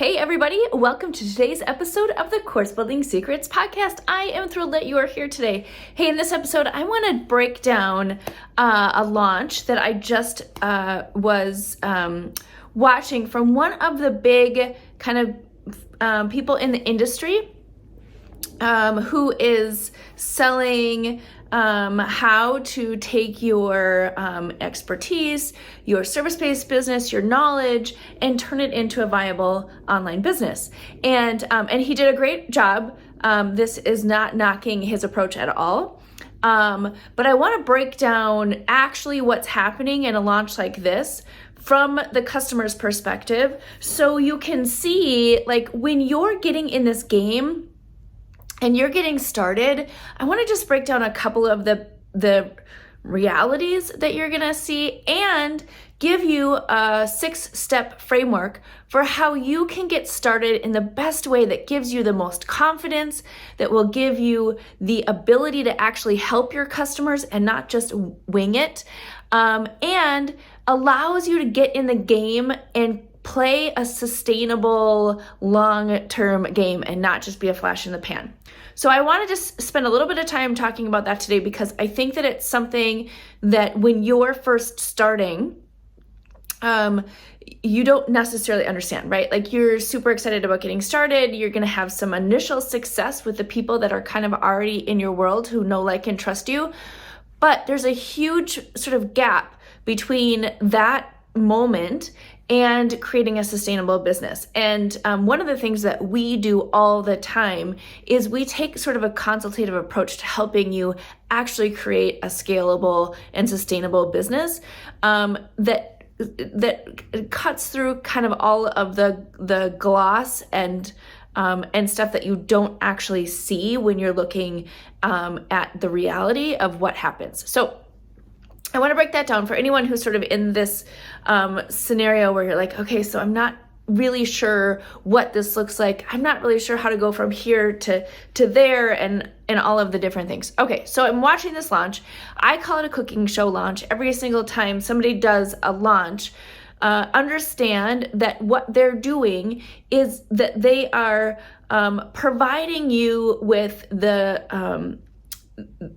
Hey everybody, welcome to today's episode of the Course Building Secrets podcast. I am thrilled that you are here today. Hey, in this episode, I want to break down a launch that I just was watching from one of the big kind of people in the industry who is selling how to take your expertise, your service-based business, your knowledge, and turn it into a viable online business. And he did a great job. This is not knocking his approach at all. But I want to break down actually what's happening in a launch like this from the customer's perspective, so you can see, like, when you're getting in this game and you're getting started, I want to just break down a couple of the realities that you're going to see and give you a 6-step framework for how you can get started in the best way that gives you the most confidence, that will give you the ability to actually help your customers and not just wing it, and allows you to get in the game and play a sustainable long-term game and not just be a flash in the pan. So I want to just spend a little bit of time talking about that today, because I think that it's something that when you're first starting, you don't necessarily understand, right? Like, you're super excited about getting started. You're going to have some initial success with the people that are kind of already in your world who know, like, and trust you. But there's a huge sort of gap between that moment and creating a sustainable business. And one of the things that we do all the time is we take sort of a consultative approach to helping you actually create a scalable and sustainable business that cuts through kind of all of the gloss and stuff that you don't actually see when you're looking at the reality of what happens. So I want to break that down for anyone who's sort of in this scenario where you're like, okay, so I'm not really sure what this looks like. I'm not really sure how to go from here to there and all of the different things. Okay, so I'm watching this launch. I call it a cooking show launch. Every single time somebody does a launch, understand that what they're doing is that they are providing you with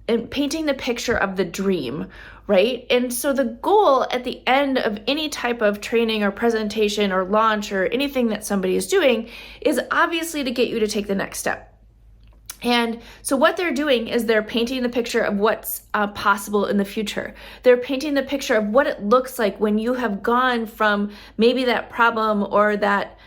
and painting the picture of the dream, right? And so the goal at the end of any type of training or presentation or launch or anything that somebody is doing is obviously to get you to take the next step. And so what they're doing is they're painting the picture of what's possible in the future. They're painting the picture of what it looks like when you have gone from maybe that problem or that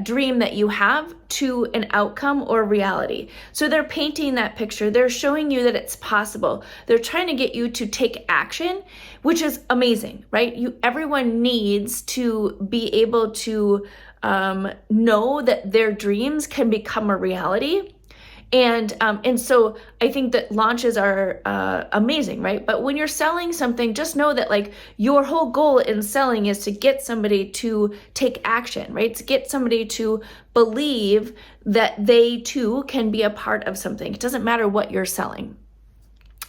dream that you have to an outcome or reality. So they're painting that picture. They're showing you that it's possible. They're trying to get you to take action, which is amazing, right? Everyone needs to be able to know that their dreams can become a reality. And so I think that launches are amazing, right? But when you're selling something, just know that, like, your whole goal in selling is to get somebody to take action, right? To get somebody to believe that they too can be a part of something. It doesn't matter what you're selling.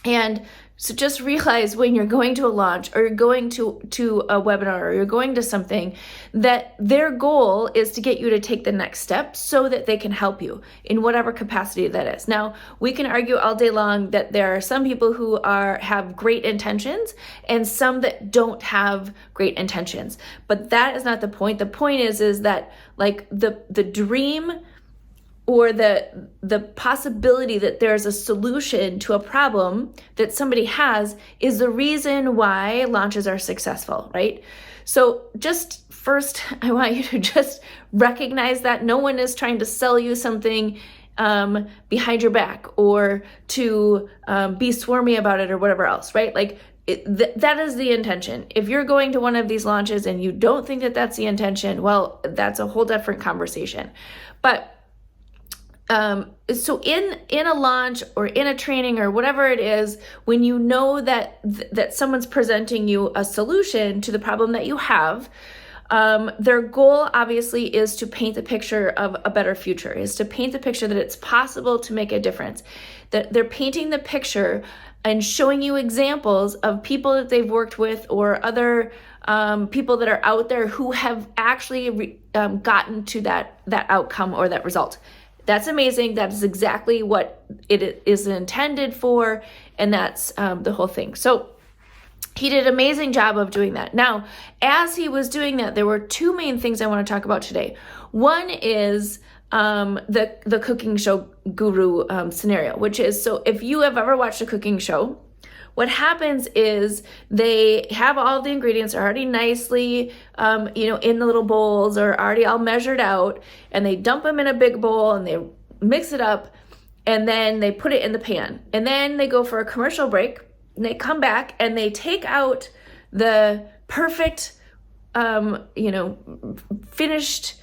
And so just realize when you're going to a launch or you're going to a webinar or you're going to something, that their goal is to get you to take the next step so that they can help you in whatever capacity that is. Now, we can argue all day long that there are some people who have great intentions and some that don't have great intentions. But that is not the point. The point is that, like, the dream or the possibility that there's a solution to a problem that somebody has is the reason why launches are successful, right? So just first, I want you to just recognize that no one is trying to sell you something behind your back or to be swarmy about it or whatever else, right? Like, that is the intention. If you're going to one of these launches and you don't think that that's the intention, well, that's a whole different conversation. But so in a launch or in a training or whatever it is, when you know that someone's presenting you a solution to the problem that you have, their goal obviously is to paint the picture of a better future, is to paint the picture that it's possible to make a difference. That they're painting the picture and showing you examples of people that they've worked with or other people that are out there who have actually gotten to that outcome or that result. That's amazing. That is exactly what it is intended for, and that's the whole thing. So he did an amazing job of doing that. Now, as he was doing that, there were two main things I want to talk about today. One is the cooking show guru scenario, which is, so if you have ever watched a cooking show, what happens is they have all the ingredients already nicely, in the little bowls or already all measured out, and they dump them in a big bowl and they mix it up, and then they put it in the pan, and then they go for a commercial break, and they come back and they take out the perfect, finished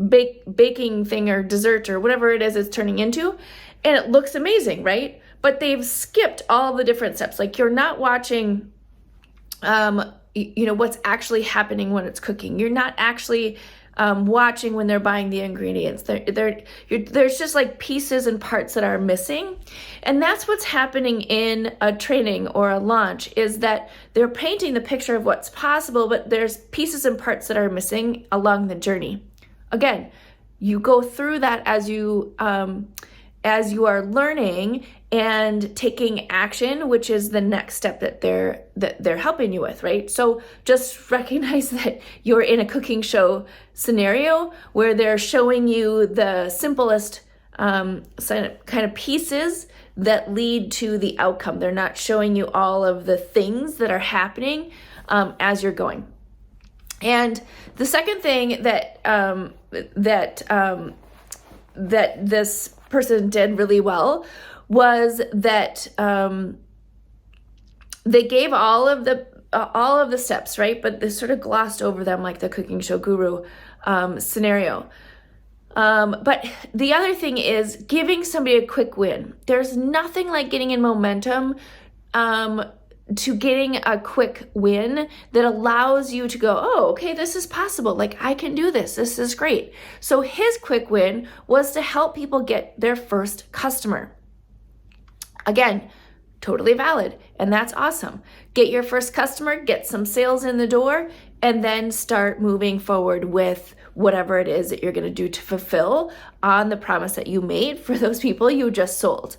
baking thing or dessert or whatever it is it's turning into, and it looks amazing, right? But they've skipped all the different steps. Like, you're not watching, what's actually happening when it's cooking. You're not actually watching when they're buying the ingredients. There's just like pieces and parts that are missing. And that's what's happening in a training or a launch, is that they're painting the picture of what's possible, but there's pieces and parts that are missing along the journey. Again, you go through that as you are learning and taking action, which is the next step that they're helping you with, right? So just recognize that you're in a cooking show scenario where they're showing you the simplest kind of pieces that lead to the outcome. They're not showing you all of the things that are happening as you're going. And the second thing that this person did really well was that they gave all of the steps, right? But they sort of glossed over them, like the cooking show guru scenario. But the other thing is giving somebody a quick win. There's nothing like getting in momentum to getting a quick win that allows you to go, oh, okay, this is possible. Like, I can do this. This is great. So his quick win was to help people get their first customer. Again, totally valid. And that's awesome. Get your first customer, get some sales in the door, and then start moving forward with whatever it is that you're going to do to fulfill on the promise that you made for those people you just sold.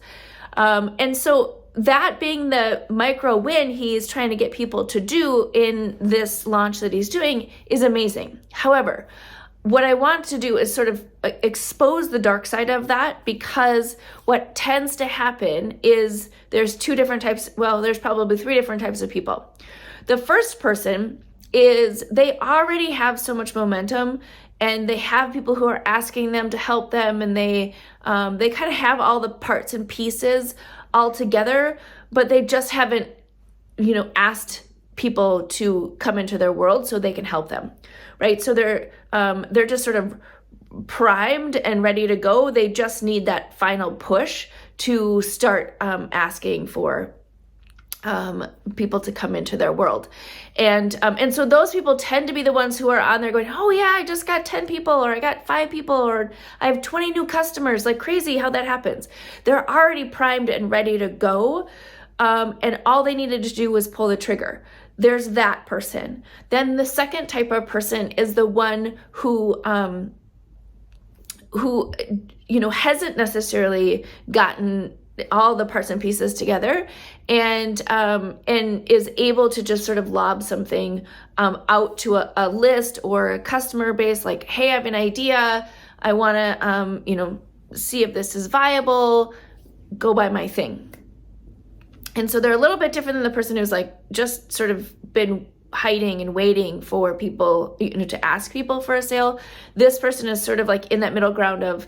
And so that being the micro win he's trying to get people to do in this launch that he's doing is amazing. However, what I want to do is sort of expose the dark side of that, because what tends to happen is there's there's probably 3 different types of people. The first person is they already have so much momentum, and they have people who are asking them to help them, and they kind of have all the parts and pieces all together, but they just haven't, asked people to come into their world so they can help them, right? So they're just sort of primed and ready to go. They just need that final push to start asking for people to come into their world. And so those people tend to be the ones who are on there going, oh yeah, I just got 10 people, or I got 5 people, or I have 20 new customers, like crazy how that happens. They're already primed and ready to go. And all they needed to do was pull the trigger. There's that person. Then the second type of person is the one who hasn't necessarily gotten all the parts and pieces together, and is able to just sort of lob something out to a list or a customer base, like, hey, I have an idea, I want to see if this is viable, go buy my thing. And so they're a little bit different than the person who's like just sort of been hiding and waiting for people, to ask people for a sale. This person is sort of like in that middle ground of,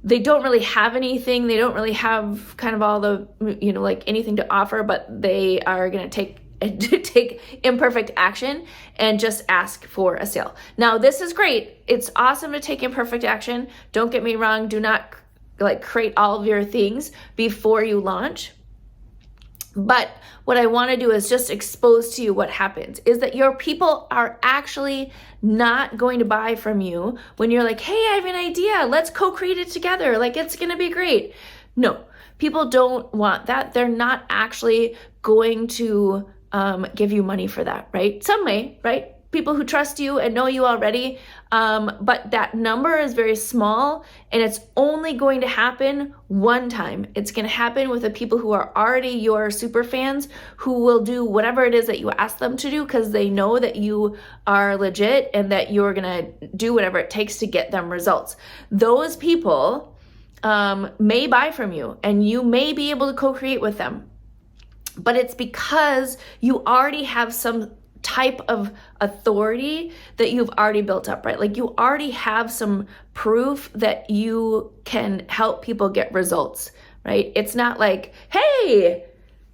they don't really have anything. They don't really have kind of all the, like anything to offer, but they are going to take imperfect action and just ask for a sale. Now, this is great. It's awesome to take imperfect action. Don't get me wrong. Do not like create all of your things before you launch. But what I want to do is just expose to you what happens is that your people are actually not going to buy from you when you're like, hey, I have an idea. Let's co-create it together. Like, it's going to be great. No, people don't want that. They're not actually going to give you money for that, right? Some may, right? people who trust you and know you already, but that number is very small, and it's only going to happen one time. It's going to happen with the people who are already your super fans, who will do whatever it is that you ask them to do because they know that you are legit and that you're going to do whatever it takes to get them results. Those people may buy from you, and you may be able to co-create with them, but it's because you already have some type of authority that you've already built up, right? Like you already have some proof that you can help people get results, right? It's not like, hey,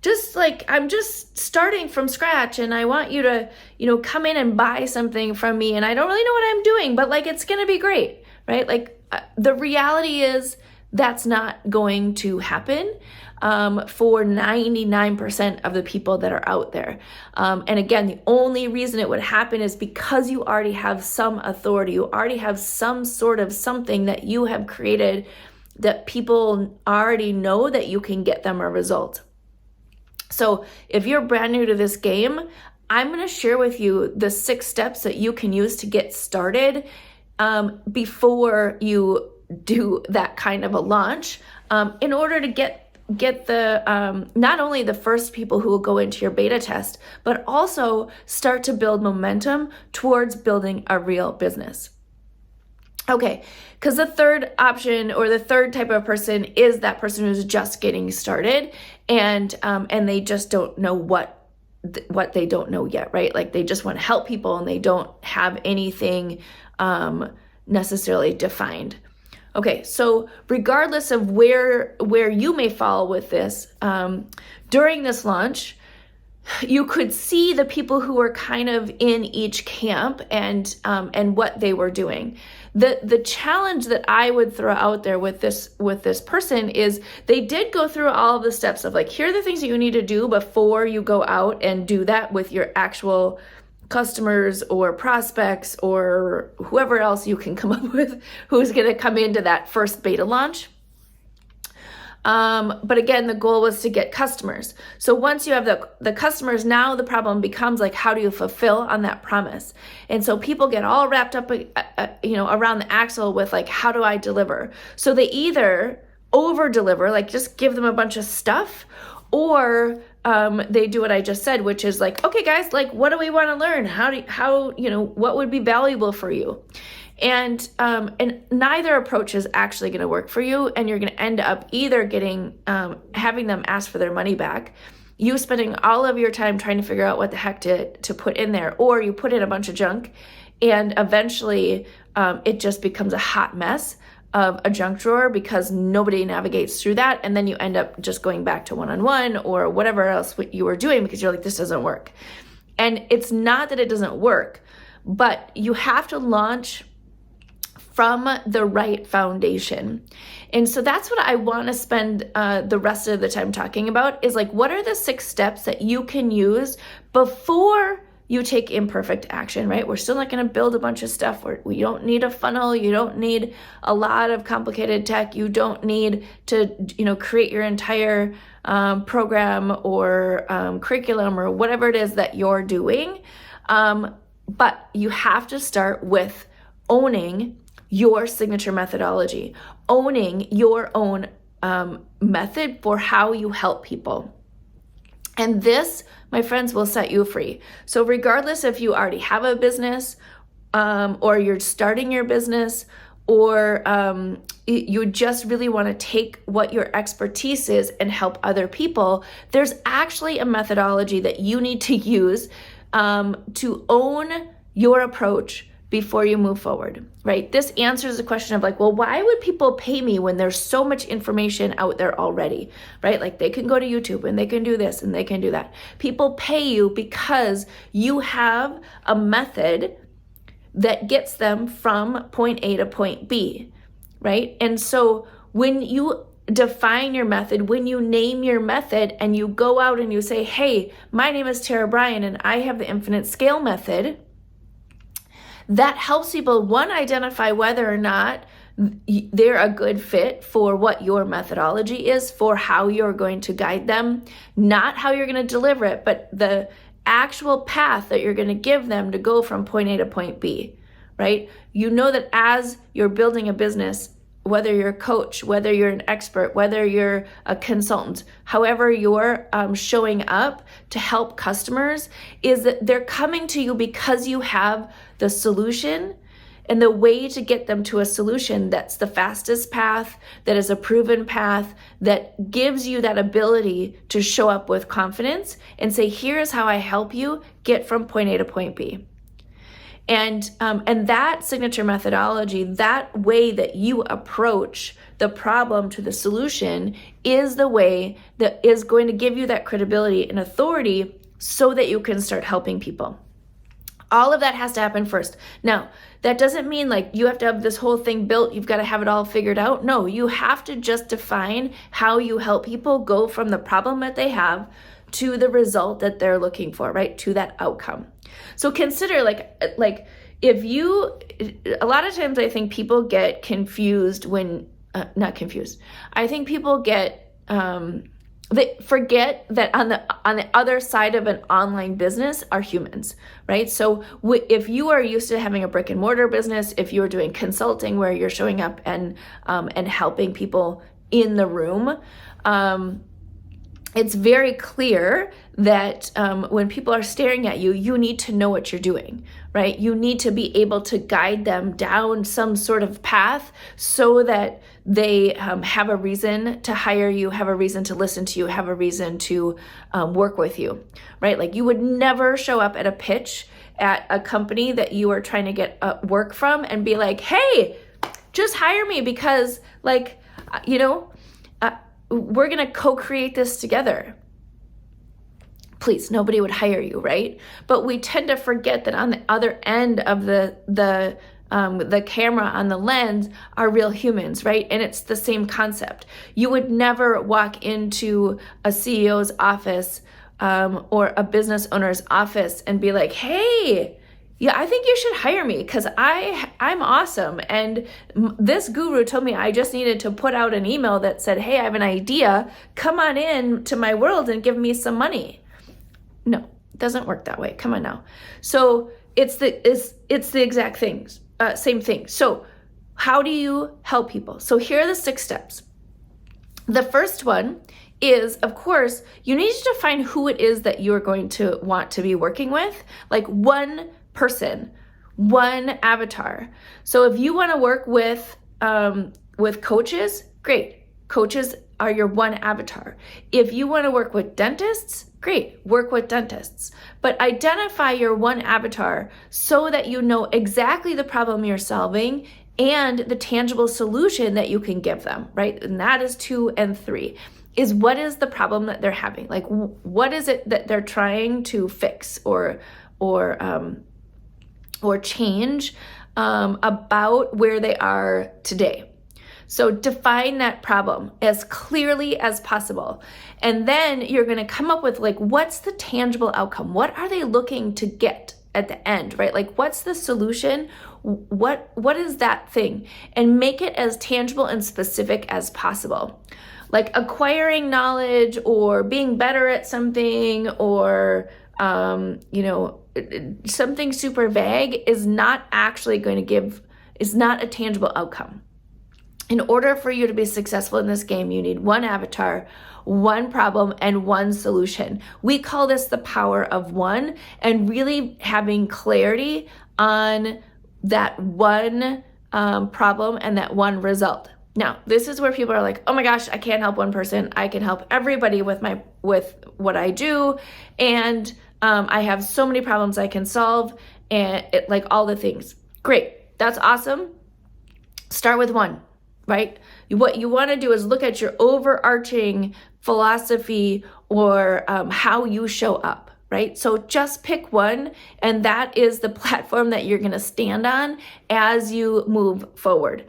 just like, I'm just starting from scratch and I want you to, come in and buy something from me and I don't really know what I'm doing, but like, it's going to be great, right? Like the reality is that's not going to happen for 99% of the people that are out there. And again, the only reason it would happen is because you already have some authority. You already have some sort of something that you have created that people already know that you can get them a result. So if you're brand new to this game, I'm going to share with you the 6 steps that you can use to get started before you do that kind of a launch, in order to get the not only the first people who will go into your beta test, but also start to build momentum towards building a real business. Okay, because the third option or the third type of person is that person who's just getting started and they just don't know what they don't know yet, right? Like they just want to help people and they don't have anything necessarily defined. Okay, so regardless of where you may fall with this, during this launch, you could see the people who were kind of in each camp and what they were doing. The challenge that I would throw out there with this person is they did go through all of the steps of like, here are the things that you need to do before you go out and do that with your actual customers or prospects or whoever else you can come up with who's going to come into that first beta launch. But again, the goal was to get customers. So once you have the customers, now the problem becomes like, how do you fulfill on that promise? And so people get all wrapped up, around the axle with like, how do I deliver? So they either over deliver, like just give them a bunch of stuff, or they do what I just said, which is like, okay, guys, like, what do we want to learn? What would be valuable for you? And neither approach is actually going to work for you. And you're going to end up either having them ask for their money back, you spending all of your time trying to figure out what the heck to put in there, or you put in a bunch of junk and eventually it just becomes a hot mess of a junk drawer because nobody navigates through that. And then you end up just going back to one-on-one or whatever else you were doing because you're like, this doesn't work. And it's not that it doesn't work, but you have to launch from the right foundation. And so that's what I want to spend the rest of the time talking about is like, what are the 6 steps that you can use before you take imperfect action, right? We're still not going to build a bunch of stuff. We don't need a funnel. You don't need a lot of complicated tech. You don't need to, create your entire program or curriculum or whatever it is that you're doing. But you have to start with owning your signature methodology, owning your own method for how you help people. And this, my friends, will set you free. So regardless if you already have a business or you're starting your business or you just really want to take what your expertise is and help other people, there's actually a methodology that you need to use to own your approach before you move forward, right? This answers the question of like, well, why would people pay me when there's so much information out there already, right? Like they can go to YouTube and they can do this and they can do that. People pay you because you have a method that gets them from point A to point B, right? And so when you define your method, when you name your method and you go out and you say, hey, my name is Tara Bryan and I have the infinite scale method, that helps people, one, identify whether or not they're a good fit for what your methodology is, for how you're going to guide them, not how you're going to deliver it, but actual path that you're going to give them to go from point A to point B, right? You know that as you're building a business, whether you're a coach, whether you're an expert, whether you're a consultant, however you're showing up to help customers, is that they're coming to you because you have the solution and the way to get them to a solution that's the fastest path, that is a proven path, that gives you that ability to show up with confidence and say, here's how I help you get from point A to point B. And that signature methodology, that way that you approach the problem to the solution, is the way that is going to give you that credibility and authority so that you can start helping people. All of that has to happen first. Now, that doesn't mean like you have to have this whole thing built, you've got to have it all figured out. No, you have to just define how you help people go from the problem that they have to the result that they're looking for, right? To that outcome. So consider like if you, a lot of times I think people get confused when, not confused. I think people get, they forget that on the other side of an online business are humans, right? So if you are used to having a brick and mortar business, if you're doing consulting where you're showing up and helping people in the room, it's very clear that when people are staring at you, you need to know what you're doing, right? You need to be able to guide them down some sort of path so that they have a reason to hire you, have a reason to listen to you, have a reason to work with you, right? Like you would never show up at a pitch at a company that you are trying to get work from and be like, hey, just hire me because like, we're going to co-create this together. Please, nobody would hire you, right? But we tend to forget that on the other end of the camera, on the lens, are real humans, right? And it's the same concept. You would never walk into a CEO's office or a business owner's office and be like, hey, yeah, I think you should hire me because I'm awesome. And this guru told me I just needed to put out an email that said, hey, I have an idea. Come on in to my world and give me some money. No, it doesn't work that way. Come on now. So it's the exact things, same thing. So how do you help people? So here are the 6 steps. The first one is, of course, you need to define who it is that you're going to want to be working with, like one person, one avatar. So if you want to work with coaches, great. Coaches are your one avatar. If you want to work with dentists, great, work with dentists. But identify your one avatar so that you know exactly the problem you're solving and the tangible solution that you can give them, right? And that is 2 and 3. Is what is the problem that they're having? Like, what is it that they're trying to fix or change about where they are today? So define that problem as clearly as possible. And then you're going to come up with like, what's the tangible outcome? What are they looking to get at the end, right? Like, what's the solution? What is that thing? And make it as tangible and specific as possible. Like acquiring knowledge or being better at something or, something super vague is not actually going to is not a tangible outcome. In order for you to be successful in this game, you need one avatar, one problem, and one solution. We call this the power of one, and really having clarity on that one problem and that one result. Now, this is where people are like, oh my gosh, I can't help one person. I can help everybody with what I do. And I have so many problems I can solve and like all the things. Great. That's awesome. Start with one, right? What you want to do is look at your overarching philosophy or how you show up, right? So just pick one, and that is the platform that you're going to stand on as you move forward.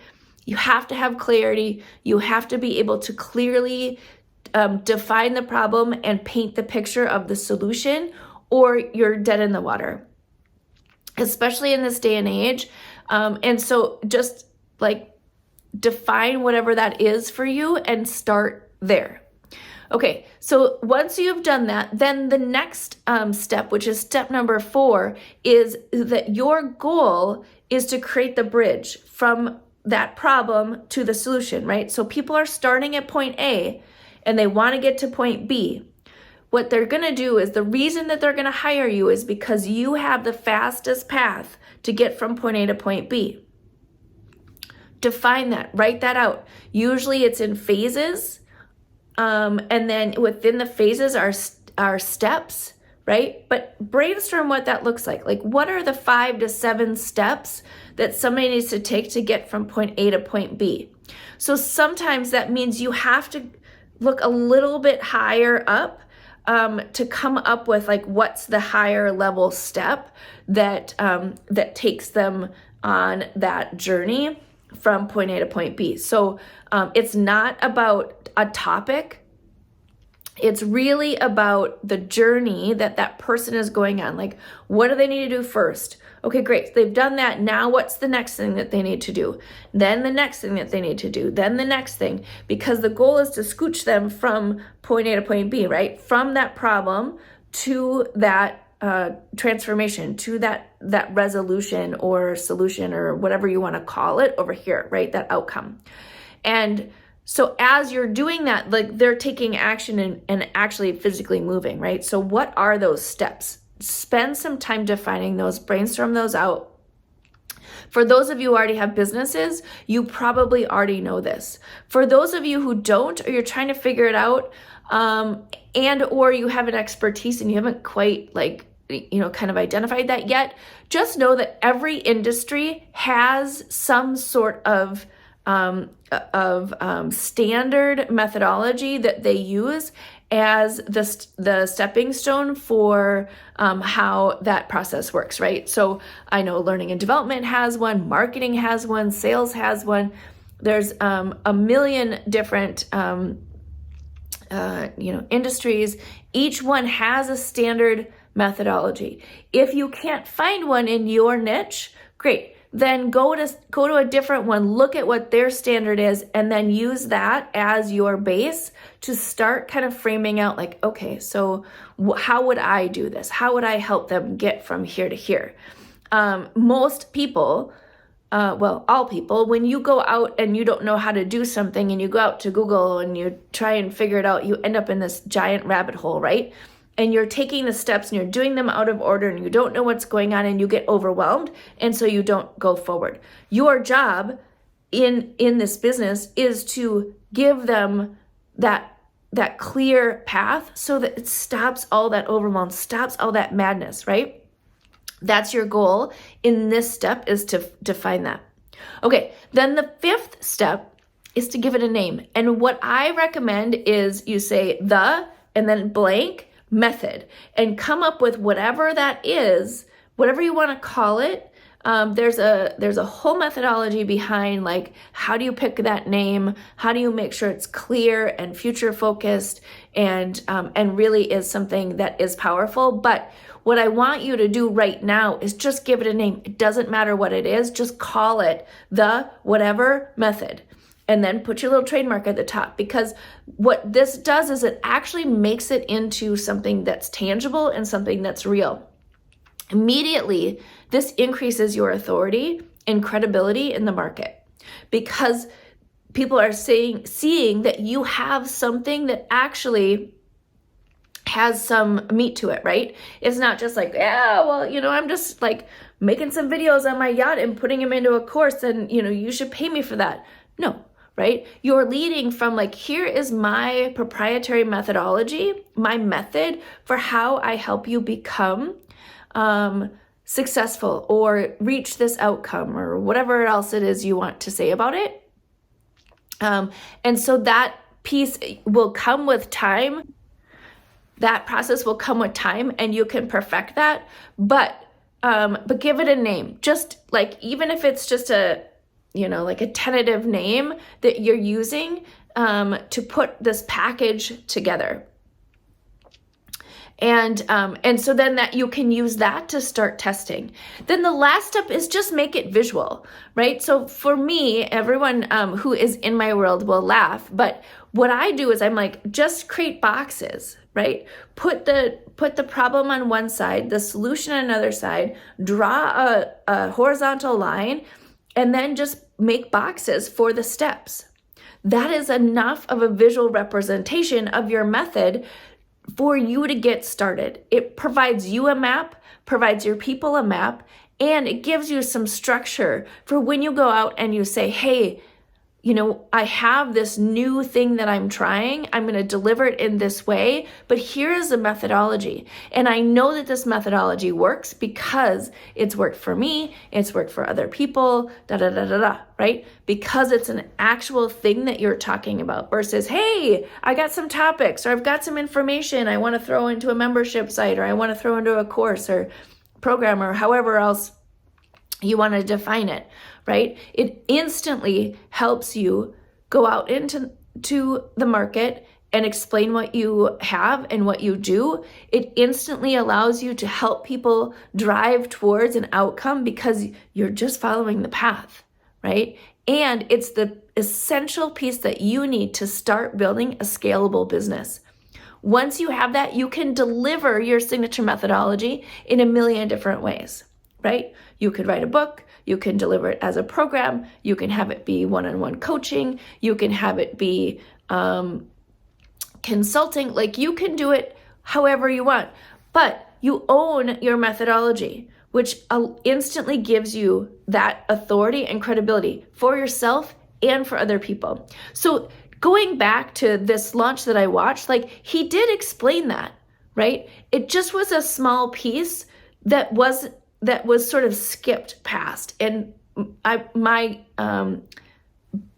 You have to have clarity. You have to be able to clearly define the problem and paint the picture of the solution, or you're dead in the water, especially in this day and age. And so just like define whatever that is for you and start there. Okay, so once you've done that, then the next step, which is step number 4, is that your goal is to create the bridge from that problem to the solution, right? So people are starting at point A and they want to get to point B. What they're going to do is, the reason that they're going to hire you is because you have the fastest path to get from point A to point B. Define that, write that out. Usually it's in phases. And then within the phases are steps, right? But brainstorm what that looks like. Like, what are the 5 to 7 steps that somebody needs to take to get from point A to point B? So sometimes that means you have to look a little bit higher up to come up with like what's the higher level step that that takes them on that journey from point A to point B. So it's not about a topic. It's really about the journey that that person is going on. Like, what do they need to do first? Okay, great. They've done that. Now what's the next thing that they need to do? Then the next thing that they need to do. Then the next thing. Because the goal is to scooch them from point A to point B, right? From that problem to that transformation, to that resolution or solution or whatever you want to call it over here, right? That outcome. And so as you're doing that, like, they're taking action and actually physically moving, right? So what are those steps? Spend some time defining those, brainstorm those out. For those of you who already have businesses, you probably already know this. For those of you who don't, or you're trying to figure it out, and or you have an expertise and you haven't quite kind of identified that yet, just know that every industry has some sort of standard methodology that they use as the stepping stone for how that process works, right? So I know learning and development has one, marketing has one, sales has one. There's a million different industries. Each one has a standard methodology. If you can't find one in your niche, great. Then go to a different one, look at what their standard is, and then use that as your base to start kind of framing out like, okay, so how would I do this? How would I help them get from here to here? Most people, all people, when you go out and you don't know how to do something and you go out to Google and you try and figure it out, you end up in this giant rabbit hole, right? And you're taking the steps and you're doing them out of order and you don't know what's going on and you get overwhelmed, and so you don't go forward. Your job in this business is to give them that clear path so that it stops all that overwhelm, stops all that madness, right? That's your goal in this step, is to define that. Okay, then the 5th step is to give it a name. And what I recommend is you say the and then blank method and come up with whatever that is, whatever you want to call it. There's a whole methodology behind, like, how do you pick that name? How do you make sure it's clear and future focused and really is something that is powerful? But what I want you to do right now is just give it a name. It doesn't matter what it is. Just call it the whatever method. And then put your little trademark at the top, because what this does is it actually makes it into something that's tangible and something that's real. Immediately, this increases your authority and credibility in the market, because people are seeing that you have something that actually has some meat to it, right? It's not just like, I'm just like making some videos on my yacht and putting them into a course and, you should pay me for that. No. Right? You're leading from like, here is my proprietary methodology, my method for how I help you become successful or reach this outcome or whatever else it is you want to say about it. And so that piece will come with time. That process will come with time and you can perfect that. But give it a name. Just like, even if it's just like a tentative name that you're using to put this package together. And so then that you can use that to start testing. Then the last step is just make it visual, right? So for me, everyone who is in my world will laugh, but what I do is I'm like, just create boxes, right? Put the problem on one side, the solution on another side, draw a horizontal line, and then just make boxes for the steps. That is enough of a visual representation of your method for you to get started. It provides you a map, provides your people a map, and it gives you some structure for when you go out and you say, hey, I have this new thing that I'm trying. I'm going to deliver it in this way, but here is the methodology. And I know that this methodology works because it's worked for me, it's worked for other people, right? Because it's an actual thing that you're talking about versus, hey, I got some topics or I've got some information I want to throw into a membership site or I want to throw into a course or program or however else you want to define it, right? It instantly helps you go out into the market and explain what you have and what you do. It instantly allows you to help people drive towards an outcome because you're just following the path, right? And it's the essential piece that you need to start building a scalable business. Once you have that, you can deliver your signature methodology in a million different ways, right? You could write a book, you can deliver it as a program, you can have it be one-on-one coaching, you can have it be consulting, like you can do it however you want, but you own your methodology, which instantly gives you that authority and credibility for yourself and for other people. So going back to this launch that I watched, like he did explain that, right? It just was a small piece that was sort of skipped past. And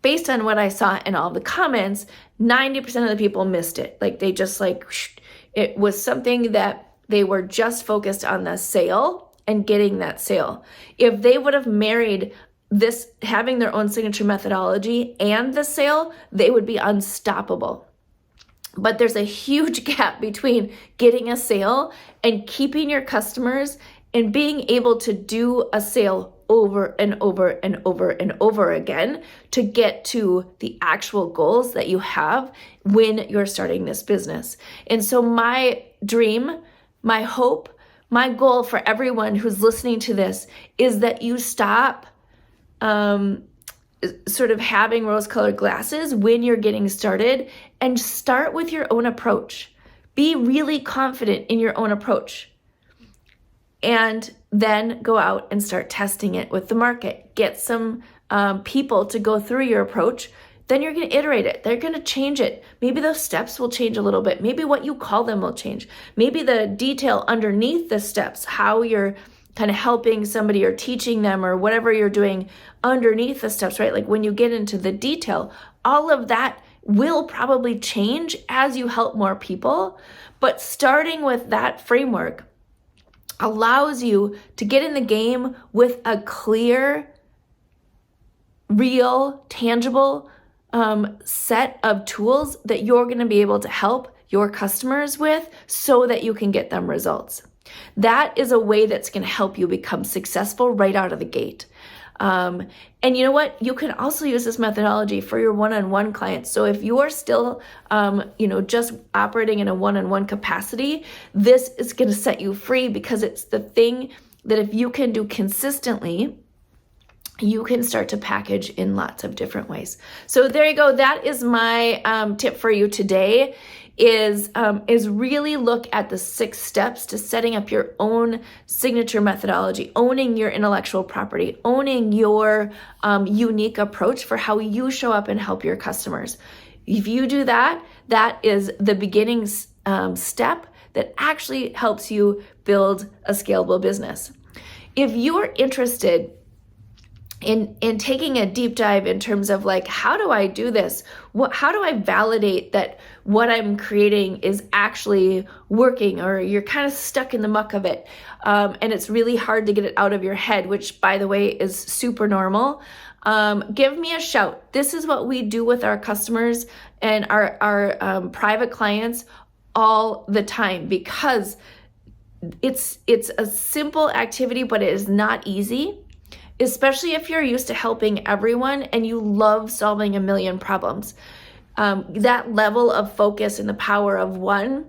based on what I saw in all the comments, 90% of the people missed it. Like they just it was something that they were just focused on the sale and getting that sale. If they would have married this, having their own signature methodology and the sale, they would be unstoppable. But there's a huge gap between getting a sale and keeping your customers and being able to do a sale over and over and over and over again to get to the actual goals that you have when you're starting this business. And so my dream, my hope, my goal for everyone who's listening to this is that you stop sort of having rose-colored glasses when you're getting started and start with your own approach. Be really confident in your own approach. And then go out and start testing it with the market. Get some people to go through your approach. Then you're going to iterate it. They're going to change it. Maybe those steps will change a little bit. Maybe what you call them will change. Maybe the detail underneath the steps, how you're kind of helping somebody or teaching them or whatever you're doing underneath the steps, right? Like when you get into the detail, all of that will probably change as you help more people. But starting with that framework allows you to get in the game with a clear, real, tangible set of tools that you're going to be able to help your customers with so that you can get them results. That is a way that's going to help you become successful right out of the gate. And you know what? You can also use this methodology for your one-on-one clients. So if you are still, just operating in a one-on-one capacity, this is going to set you free because it's the thing that if you can do consistently, you can start to package in lots of different ways. So there you go. That is my tip for you today. Is really look at the 6 steps to setting up your own signature methodology, owning your intellectual property, owning your unique approach for how you show up and help your customers. If you do that, that is the beginning step that actually helps you build a scalable business. If you're interested in taking a deep dive in terms of like, how do I do this? How do I validate that what I'm creating is actually working, or you're kind of stuck in the muck of it, and it's really hard to get it out of your head, which by the way is super normal. Give me a shout. This is what we do with our customers and our private clients all the time, because it's a simple activity, but it is not easy, especially if you're used to helping everyone and you love solving a million problems. That level of focus and the power of one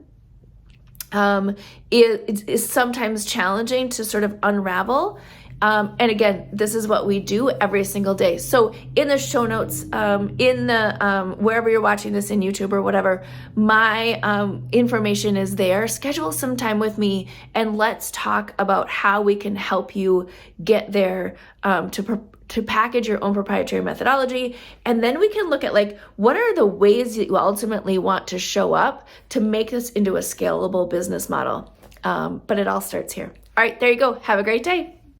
is sometimes challenging to sort of unravel. And again, this is what we do every single day. So in the show notes, in the wherever you're watching this, in YouTube or whatever, my information is there. Schedule some time with me and let's talk about how we can help you get there, to package your own proprietary methodology. And then we can look at, like, what are the ways that you ultimately want to show up to make this into a scalable business model. But it all starts here. All right, there you go. Have a great day.